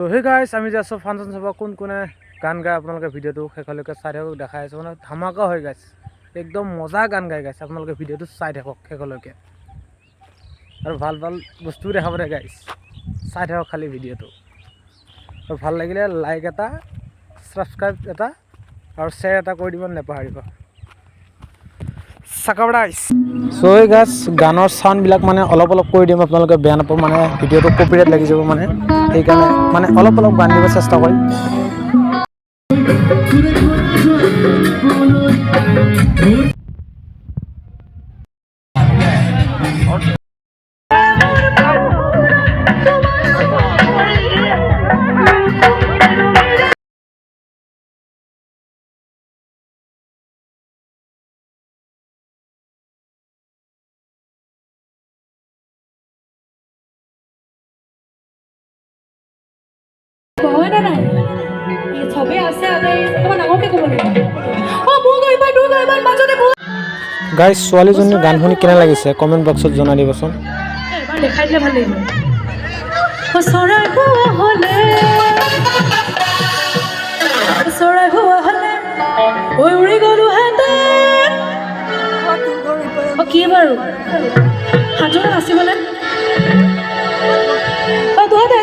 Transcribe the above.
তো হে গাইছ আমি যে আছোঁ ফাংচন চাব কোন কোনে গান গায় আপোনালোকে ভিডিঅ'টো শেষলৈকে চাই থাকক দেখাই আছোঁ মানে ধামাকা হৈ গাইছে একদম মজা গান গাই গাইছে আপোনালোকে ভিডিঅ'টো চাই থাকক শেষলৈকে আৰু ভাল ভাল বস্তু দেখাব দে গাইছ চাই থাকক খালি ভিডিঅ'টো আৰু ভাল লাগিলে লাইক এটা ছাবস্ক্ৰাইব এটা আৰু শ্বেয়াৰ এটা কৰি দিব নেপাহৰিব চাকাবড়াইছ চ' এই গাছ গানৰ চাউণ্ডবিলাক মানে অলপ কৰি দিম আপোনালোকে বেয়া নাপাব মানে ভিডিঅ'টো কপিৰাইট লাগি যাব মানে সেইকাৰণে মানে অলপ গান দিব চেষ্টা কৰিম গাইজ ছোৱালীজনীৰ গান শুনি কেনে লাগিছে কমেণ্ট বক্সত জনাই দিবচোন দেখাই দিলে ভাল লাগিব চৰাই হোৱা হ'লে উৰি গ'লো হেঁতেন কি বাৰু হাজোৰ নাচিবলে দুহাতে